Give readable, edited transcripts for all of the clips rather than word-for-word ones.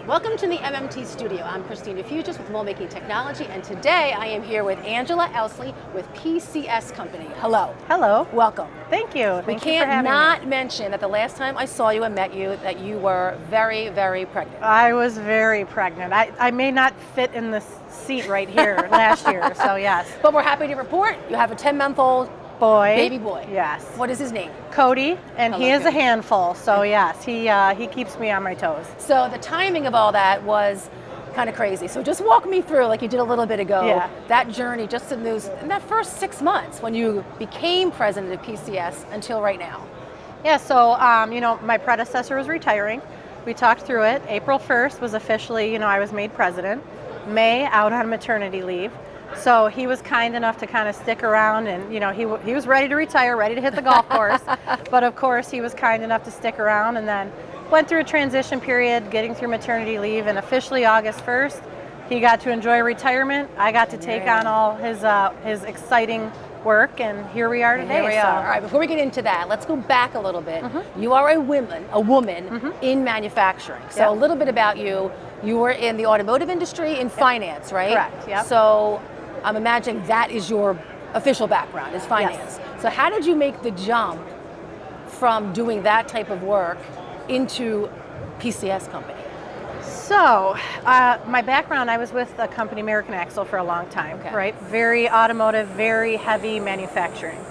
Welcome to the MMT studio. I'm Christina Fugis with MoldMaking Technology, and today I am here with Angela Elsey with PCS Company. Hello. Hello. Welcome. Thank you. We Thank you for can't having not me. mention that the last time I saw you and met you that you were very, very pregnant. I was very pregnant. I may not fit in this seat right here last year, so yes. But we're happy to report you have a 10-month-old Boy. baby boy. Yes. What is his name? Cody, and Hello, he is Cody. a handful, so yes, he keeps me on my toes. So the timing of all that was kind of crazy. So just walk me through, like you did a little bit ago, that journey just in that first 6 months when you became president of PCS until right now. Yeah, so my predecessor was retiring. We talked through it. April 1st was officially, I was made president. May, out on maternity leave. So he was kind enough to kind of stick around, and he was ready to retire, ready to hit the golf course. But of course, he was kind enough to stick around, and then went through a transition period, getting through maternity leave, and officially August 1st, he got to enjoy retirement. I got to take on all his exciting work, and here we are today. Here we are. All right, before we get into that, let's go back a little bit. You are a woman in manufacturing. So a little bit about you. You were in the automotive industry in finance, right? Correct, yep. So I'm imagining that is your official background, is finance. Yes. So how did you make the jump from doing that type of work into PCS Company? So, my background, I was with the company American Axle for a long time, right? Very automotive, very heavy manufacturing.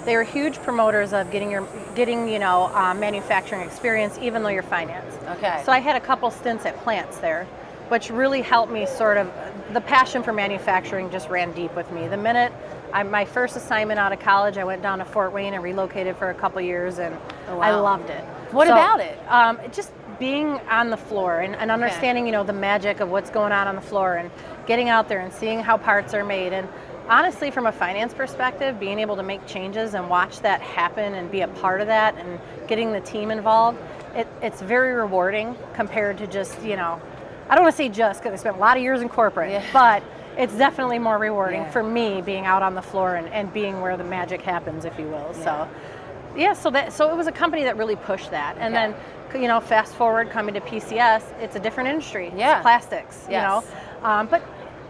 They were huge promoters of getting manufacturing experience, even though you're finance. Okay. So I had a couple stints at plants there, which really helped me the passion for manufacturing just ran deep with me. The minute my first assignment out of college, I went down to Fort Wayne and relocated for a couple years, and I loved it. What about it? Just being on the floor and understanding, the magic of what's going on the floor, and getting out there and seeing how parts are made. And honestly, from a finance perspective, being able to make changes and watch that happen and be a part of that and getting the team involved, it's very rewarding compared to just, I don't want to say just because I spent a lot of years in corporate, but it's definitely more rewarding for me being out on the floor and being where the magic happens, if you will. So it was a company that really pushed that. And then, fast forward coming to PCS, it's a different industry. It's plastics, but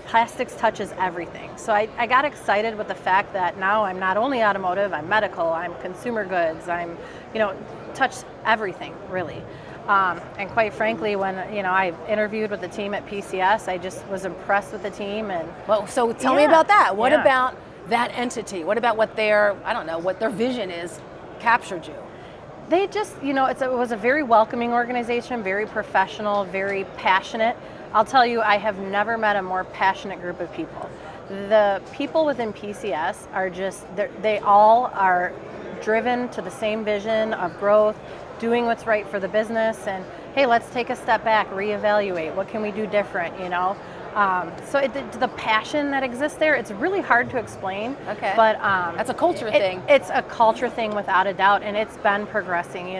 plastics touches everything. So I got excited with the fact that now I'm not only automotive, I'm medical, I'm consumer goods, I'm, touch everything really. And quite frankly, when I interviewed with the team at PCS, I just was impressed with the team. And well, so tell me about that. What about that entity? What about what their vision is captured you? They just, it was a very welcoming organization, very professional, very passionate. I'll tell you, I have never met a more passionate group of people. The people within PCS are they all are driven to the same vision of growth, doing what's right for the business, and hey, let's take a step back, reevaluate, what can we do different, So the passion that exists there, it's really hard to explain. Okay. But that's a culture thing. It's a culture thing without a doubt, and it's been progressing.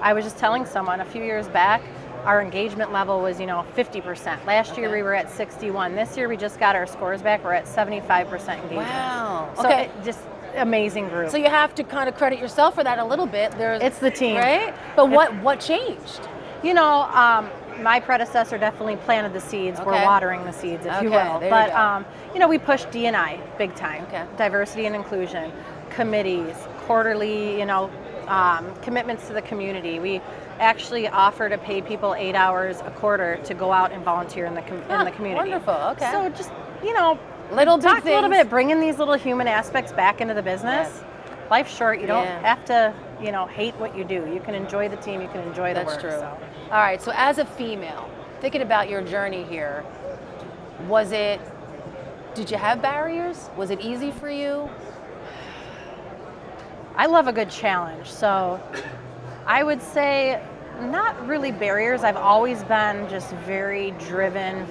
I was just telling someone a few years back, our engagement level was 50%. Last year we were at 61. This year we just got our scores back. We're at 75% engagement. Wow. So just amazing group. So you have to kind of credit yourself for that a little bit. It's the team, right? But what changed? My predecessor definitely planted the seeds. We're watering the seeds, if you will. But we pushed D&I big time. Diversity and inclusion, committees, quarterly, commitments to the community. We actually offer to pay people 8 hours a quarter to go out and volunteer in the community. Wonderful. Okay. So just talk a little bit, bringing these little human aspects back into the business. Yes. Life's short. You don't have to, hate what you do. You can enjoy the team. You can enjoy the work. That's true. So. All right. So as a female, thinking about your journey here, did you have barriers? Was it easy for you? I love a good challenge. So I would say not really barriers. I've always been just very driven,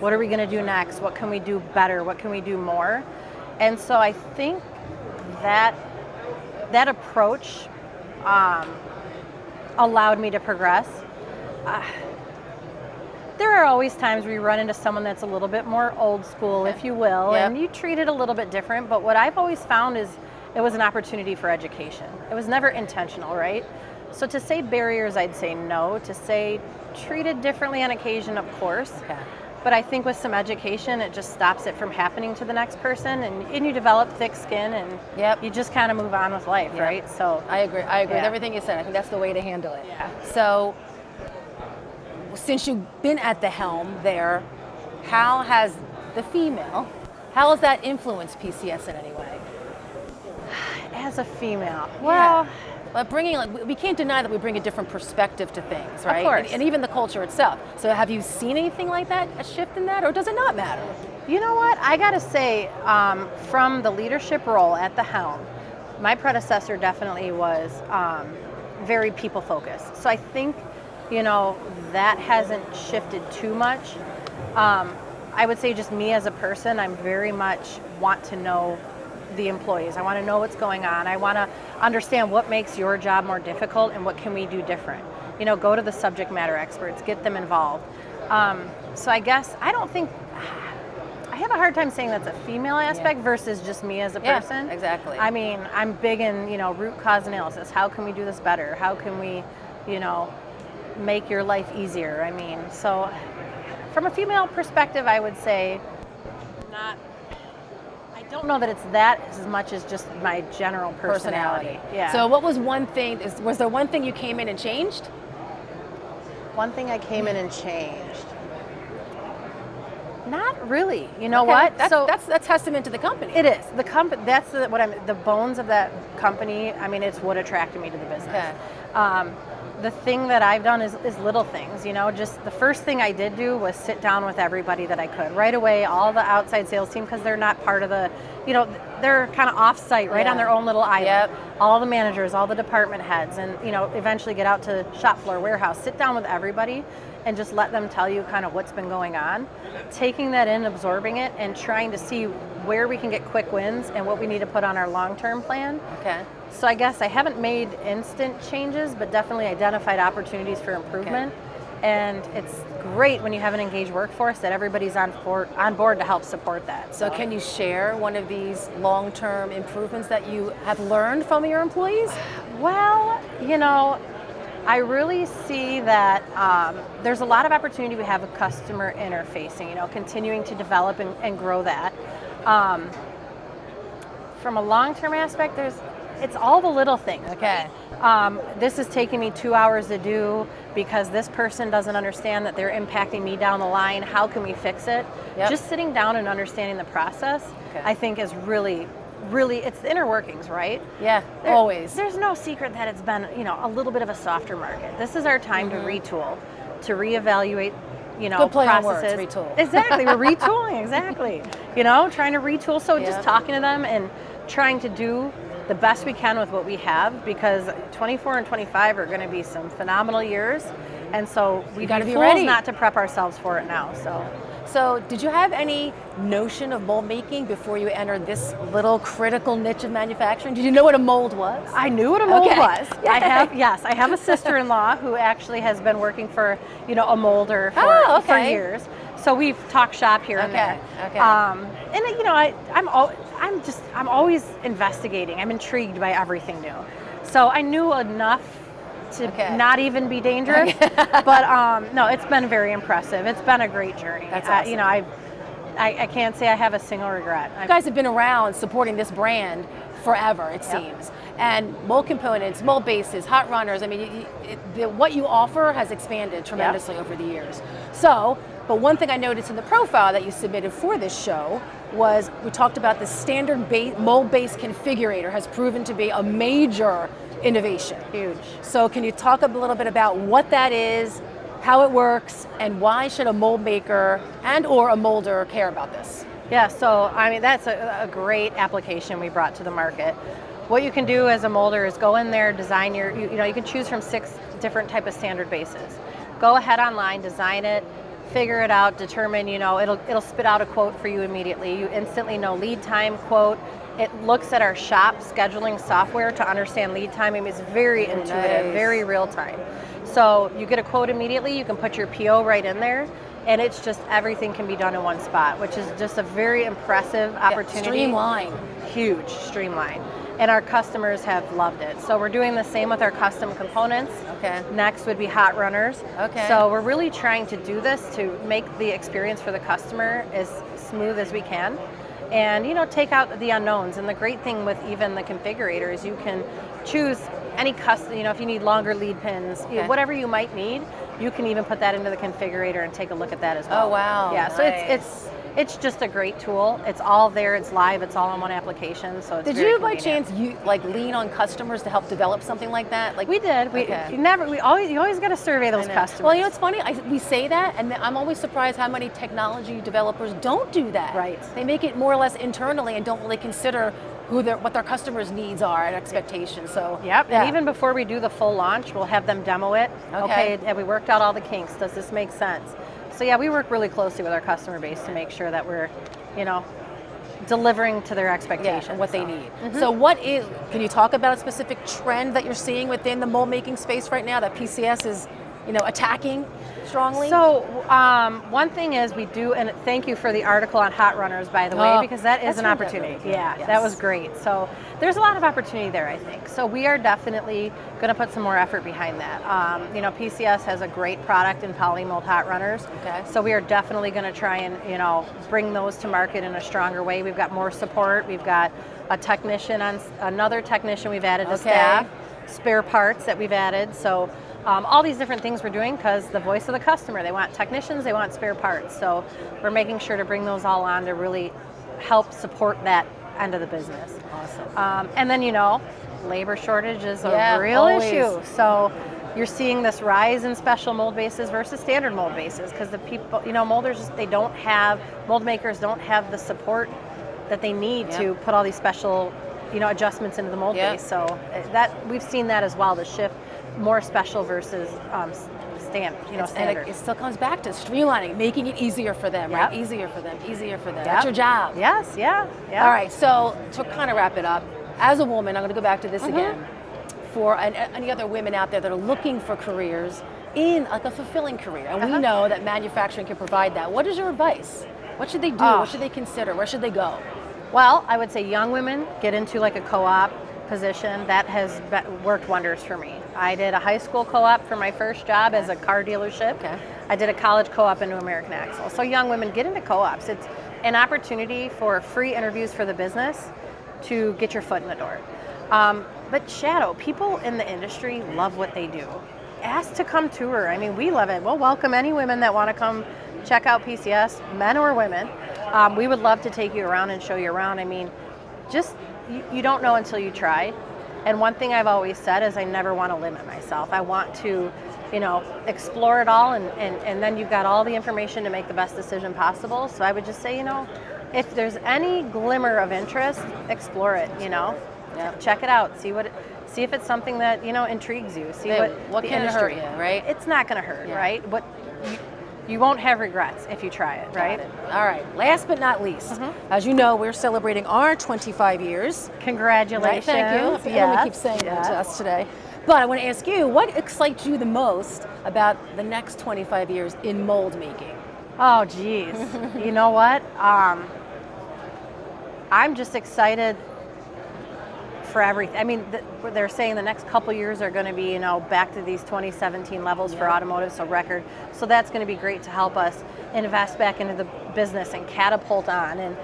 what are we going to do next? What can we do better? What can we do more? And so I think that approach allowed me to progress. There are always times where you run into someone that's a little bit more old school, if you will, and you treat it a little bit different. But what I've always found is it was an opportunity for education. It was never intentional, right? So to say barriers, I'd say no. To say treated differently on occasion, of course. Okay. But I think with some education, it just stops it from happening to the next person, and you develop thick skin, and you just kind of move on with life, right? So I agree with everything you said. I think that's the way to handle it. Yeah. So since you've been at the helm there, how has that influenced PCS in any way? As a female, well, but we can't deny that we bring a different perspective to things, right? Of course. And even the culture itself. So have you seen anything like that, a shift in that, or does it not matter? You know what? I got to say, from the leadership role at the helm, my predecessor definitely was very people focused. So I think, that hasn't shifted too much. I would say just me as a person, I'm very much want to know the employees. I want to know what's going on. I want to understand what makes your job more difficult and what can we do different. Go to the subject matter experts, get them involved. So I guess I have a hard time saying that's a female aspect versus just me as a person. Yeah, exactly. I mean, I'm big in, root cause analysis. How can we do this better? How can we, make your life easier? I mean, so from a female perspective, I would say I don't know that it's that as much as just my general personality. Yeah. So what was one thing, was there one thing you came in and changed? One thing I came in and changed? Not really. You know what? That's a testament to the company. It is. The company, that's the bones of that company. I mean, it's what attracted me to the business. Okay. The thing that I've done is little things, just the first thing I did do was sit down with everybody that I could right away, all the outside sales team, because they're not part of the, they're kind of off-site, right on their own little island. All the managers, all the department heads, and, eventually get out to shop floor, warehouse, sit down with everybody and just let them tell you kind of what's been going on, taking that in, absorbing it, and trying to see where we can get quick wins and what we need to put on our long-term plan. Okay. So I guess I haven't made instant changes, but definitely identified opportunities for improvement. Okay. And it's great when you have an engaged workforce that everybody's on board to help support that. So can you share one of these long-term improvements that you have learned from your employees? Well, I really see that there's a lot of opportunity we have with customer interfacing, continuing to develop and grow that. From a long-term aspect, it's all the little things. Okay. This is taking me 2 hours to do because this person doesn't understand that they're impacting me down the line. How can we fix it? Yep. Just sitting down and understanding the process, I think is really, it's the inner workings, right? Yeah, always. There's no secret that it's been, a little bit of a softer market. This is our time to retool, to reevaluate, Good play processes. On words, retool. Exactly, we're retooling, exactly. Trying to retool. So just talking to them and trying to do the best we can with what we have, because 24 and 25 are going to be some phenomenal years, and so we got to be ready not to prep ourselves for it now. So did you have any notion of mold making before you entered this little critical niche of manufacturing? Did you know what a mold was? I knew what a mold was. I have a sister-in-law who actually has been working for a molder for years. So we've talked shop here and there. Okay. I'm always investigating. I'm intrigued by everything new. So I knew enough to not even be dangerous. But no, it's been very impressive. It's been a great journey. That's awesome. I can't say I have a single regret. You guys have been around supporting this brand forever, it seems. And mold components, mold bases, hot runners, I mean, what you offer has expanded tremendously over the years. But one thing I noticed in the profile that you submitted for this show was we talked about the standard mold-based configurator has proven to be a major innovation. Huge. So can you talk a little bit about what that is, how it works, and why should a mold maker and or a molder care about this? Yeah, so I mean, that's a great application we brought to the market. What you can do as a molder is go in there, design you can choose from 6 different type of standard bases. Go ahead online, design it, figure it out, determine, it'll spit out a quote for you immediately. You instantly know lead time, quote. It looks at our shop scheduling software to understand lead time. I mean, it's very intuitive, very real time. So you get a quote immediately, you can put your PO right in there, and it's just everything can be done in one spot, which is just a very impressive opportunity. Streamline. Huge streamline. And our customers have loved it. So we're doing the same with our custom components. Okay. Next would be hot runners. Okay. So we're really trying to do this to make the experience for the customer as smooth as we can. And take out the unknowns. And the great thing with even the configurator is you can choose any custom, if you need longer lead pins, whatever you might need, you can even put that into the configurator and take a look at that as well. Oh wow. Yeah, nice. So it's just a great tool. It's all there, it's live, it's all in one application, so it's Did very you by convenient. chance lean on customers to help develop something like that? We did. You always got to survey those customers. Well, it's funny. We say that, and I'm always surprised how many technology developers don't do that. Right. They make it more or less internally and don't really consider what their customers' needs are and expectations. So yep. And even before we do the full launch, we'll have them demo it. Okay. Have we worked out all the kinks? Does this make sense? So yeah, we work really closely with our customer base to make sure that we're, delivering to their expectations. And what they need. So can you talk about a specific trend that you're seeing within the mold making space right now that PCS is, attacking strongly? So one thing is we do, and thank you for the article on hot runners, by the way, because that is an opportunity. That was great. So there's a lot of opportunity there, I think. So we are definitely going to put some more effort behind that. PCS has a great product in poly mold hot runners. Okay. So we are definitely going to try and, bring those to market in a stronger way. We've got more support. We've got another technician we've added to staff, spare parts that we've added. So all these different things we're doing because the voice of the customer, they want technicians, they want spare parts. So we're making sure to bring those all on to really help support that end of the business. Awesome. And then, labor shortage is a real issue. So you're seeing this rise in special mold bases versus standard mold bases because the people, molders, mold makers don't have the support that they need to put all these special, adjustments into the mold base. So that we've seen that as well, the shift more special versus standard. And it still comes back to streamlining, making it easier for them, right? Easier for them. That's your job. Yes, yeah. All right, so to kind of wrap it up, as a woman, I'm going to go back to this again. For any other women out there that are looking for careers in a fulfilling career, and we know that manufacturing can provide that. What is your advice? What should they do? What should they consider? Where should they go? Well, I would say young women get into a co-op position. That has worked wonders for me. I did a high school co-op for my first job as a car dealership. I did a college co-op into American Axle. So young women, get into co-ops. It's an opportunity for free interviews for the business to get your foot in the door. But shadow, people in the industry love what they do. Ask to come tour. I mean, we love it. We'll welcome any women that want to come check out PCS, men or women. We would love to take you around and show you around. I mean, you don't know until you try. And one thing I've always said is I never want to limit myself. I want to, explore it all, and then you've got all the information to make the best decision possible. So I would just say, if there's any glimmer of interest, explore it, Check it out. See if it's something that, intrigues you. See what can hurt you, right? It's not going to hurt, right? You won't have regrets if you try it, right? All right. Last but not least, as you know, we're celebrating our 25 years. Congratulations. Right, thank you. We keep saying that to us today. But I want to ask you, what excites you the most about the next 25 years in mold making? Oh, geez. You know what? I'm just excited for everything. I mean, they're saying the next couple years are going to be, back to these 2017 levels for automotive, so record. So that's going to be great to help us invest back into the business and catapult on and,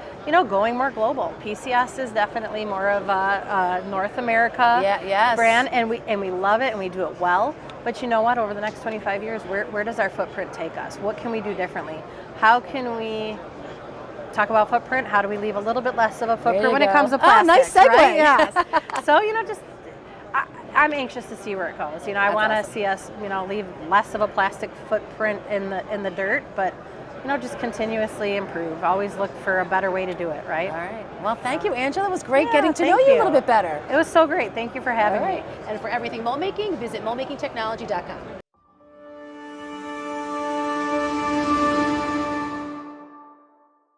going more global. PCS is definitely more of a North America brand, and we love it and we do it well. But you know what? Over the next 25 years, where does our footprint take us? What can we do differently? How can we talk about footprint? How do we leave a little bit less of a footprint when it comes to plastic? Nice segue. Right? Yes. So, I'm anxious to see where it goes. I want to see us, leave less of a plastic footprint in the dirt, but just continuously improve. Always look for a better way to do it, right? All right. Well, thank you, Angela. It was great getting to know you a little bit better. It was so great. Thank you for having me. And for everything mold making, visit moldmakingtechnology.com.